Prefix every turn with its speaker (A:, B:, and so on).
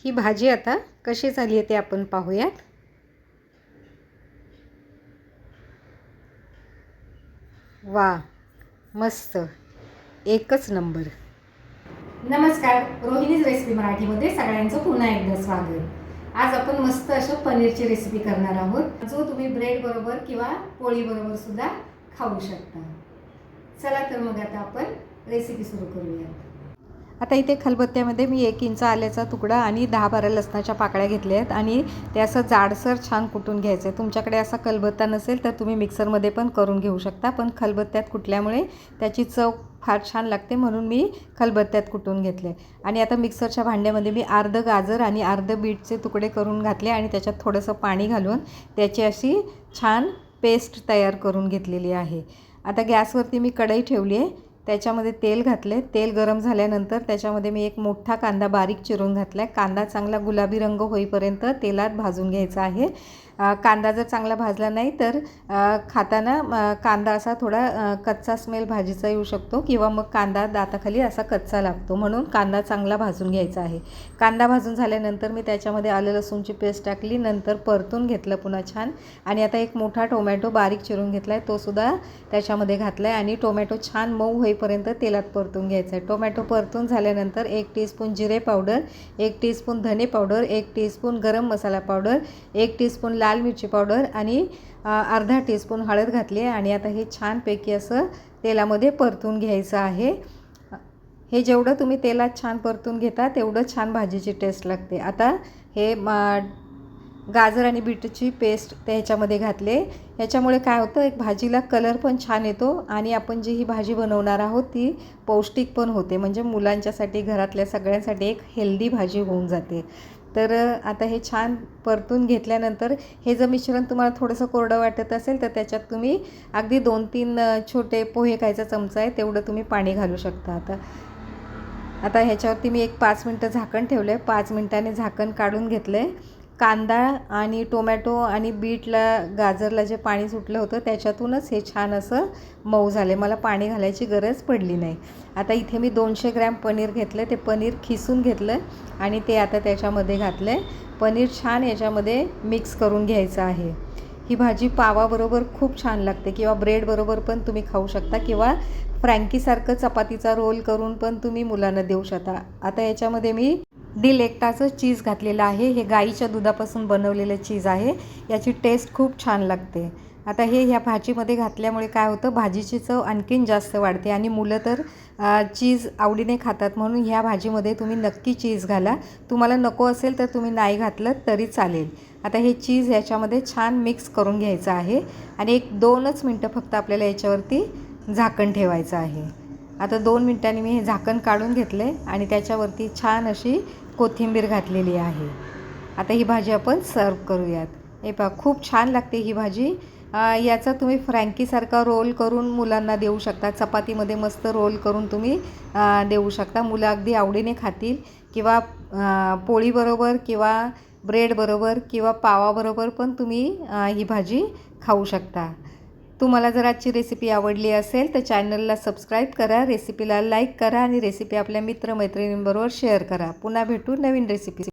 A: ही भाजी आता कशी झाली आहे ते आपण पाहूयात। वा, मस्त, एकच नंबर। नमस्कार, रोहिणीज रेसिपी मराठीमध्ये सगळ्यांचं पुन्हा एकदा स्वागत। आज आपण मस्त अशा पनीरची रेसिपी करणार आहोत, जो तुम्ही ब्रेड बरोबर किंवा पोळी बरोबर सुद्धा खाऊ शकता। चला तर मग आता आपण रेसिपी सुरू करूया। आता इथे खलबत्त्यामध्ये मी 1 इंच आल्याचा तुकडा आणि 10-12 लसणाच्या पाकळ्या घेतल्या आहेत आणि ते असं जाडसर छान कुटून घ्यायचं आहे। तुमच्याकडे असा खलबत्ता नसेल तर तुम्ही मिक्सरमध्ये पण करून घेऊ शकता, पण खलबत्त्यात कुटल्यामुळे त्याची चव फार छान लागते, म्हणून मी खलबत्त्यात कुटून घेतले। आणि आता मिक्सरच्या भांड्यामध्ये मी अर्ध गाजर आणि अर्ध बीटचे तुकडे करून घातले आणि त्याच्यात थोडंसं पाणी घालून त्याची अशी छान पेस्ट तयार करून घेतलेली आहे। आता गॅसवरती मी कढई ठेवली आहे, त्याच्यामध्ये तेल घातले। तेल गरम झाल्यानंतर त्याच्यामध्ये मी एक मोठा कांदा बारीक चिरून घातला आहे। कांदा चांगला गुलाबी रंग होईपर्यंत तेलात भाजून घ्यायचा आहे। कांदा जर चांगला भाजला नाही तर खाताना कांदा असा थोडा कच्चा स्मेल भाजीचा येऊ शकतो किंवा मग कांदा दाताखाली असा कच्चा लागतो, म्हणून कांदा चांगला भाजून घ्यायचा आहे। कांदा भाजून झाल्यानंतर मी त्याच्यामध्ये आलं लसूणची पेस्ट टाकली, नंतर परतून घेतलं पुन्हा छान। आणि आता एक मोठा टोमॅटो बारीक चिरून घेतला आहे, तो सुद्धा त्याच्यामध्ये घातला आहे आणि टोमॅटो छान मऊ होईपर्यंत तेलात परतून घ्यायचा आहे। टोमॅटो परतून झाल्यानंतर 1 टीस्पून जिरे पावडर, 1 टीस्पून धने पावडर, 1 टीस्पून गरम मसाला पावडर, 1 टीस्पून लाल मिरची पावडर आणि अर्धा टीस्पून हळद घातली आहे। आणि आता हे छानपैकी असं तेलामध्ये परतून घ्यायचं आहे। हे जेवढं तुम्ही तेलात छान परतून घेता तेवढं छान भाजीची टेस्ट लागते। आता हे गाजर आणि बीटची पेस्ट त्याच्यामध्ये घातले। ह्याच्यामुळे काय होतं, एक भाजीला कलर पण छान येतो आणि आपण जी ही भाजी बनवणार आहोत ती पौष्टिक पण होते, म्हणजे मुलांच्यासाठी घरातल्या सगळ्यांसाठी एक हेल्दी भाजी होऊन जाते। तर आता हे छान परतून घेतल्यानंतर हे जर मिश्रण तुम्हाला थोडंसं कोरडं वाटत असेल तर त्याच्यात तुम्ही अगदी 2-3 छोटे पोहे खायचा चमचा आहे तेवढं तुम्ही पाणी घालू शकता। आता ह्याच्यावरती मी एक 5 मिनटं झाकण ठेवलं आहे। 5 मिनटांनी झाकण काढून घेतलं आहे। कांदा आणि टोमॅटो आणि बीटला गाजरला जे पाणी सुटलं होतं त्याच्यातूनच हे छान असं मऊ झाले, मला पाणी घालायची गरज पडली नाही। आता इथे मी 200 ग्रॅम पनीर घेतलं, ते पनीर खिसून घेतलं आणि ते आता त्याच्यामध्ये घातलं। पनीर छान याच्यामध्ये मिक्स करून घ्यायचं आहे। ही भाजी पावाबरोबर खूप छान लागते किंवा ब्रेड बरोबर पण तुम्ही खाऊ शकता किंवा फ्रँकीसारखं चपातीचा रोल करून पण तुम्ही मुलांना देऊ शकता। आता याच्यामध्ये मी 1.5 एकटाचं चीज घातलेलं आहे। हे गाईच्या दुधापासून बनवलेलं चीज आहे, याची टेस्ट खूप छान लागते। आता हे ह्या भाजीमध्ये घातल्यामुळे काय होतं, भाजीची चव आणखीन जास्त वाढते आणि मुलं तर चीज आवडीने खातात, म्हणून ह्या भाजीमध्ये तुम्ही नक्की चीज घाला। तुम्हाला नको असेल तर तुम्ही नाही घातलं तरी चालेल। आता हे चीज याच्यामध्ये छान मिक्स करून घ्यायचं आहे आणि 1-2च मिनटं फक्त आपल्याला याच्यावरती झाकण ठेवायचं आहे। आता 2 मिनटांनी मी हे झाकण काढून घेतले आणि त्याच्यावरती छान अशी कोथिंबीर घातलेली आहे। आता ही भाजी आपण सर्व करूयात। हे पहा, खूप छान लागते ही भाजी। याचा तुम्ही फ्रँकीसारखा रोल करून मुलांना देऊ शकता, चपातीमध्ये मस्त रोल करून तुम्ही देऊ शकता। मुलं अगदी आवडीने खातील किंवा पोळीबरोबर किंवा ब्रेडबरोबर किंवा पावाबरोबर पण तुम्ही ही भाजी खाऊ शकता। तुम्हाला जर आजची रेसिपी आवडली असेल तर चॅनलला सबस्क्राईब करा, रेसिपीला लाईक करा आणि रेसिपी आपल्या मित्रमैत्रिणींबरोबर शेअर करा। पुन्हा भेटू नवीन रेसिपी।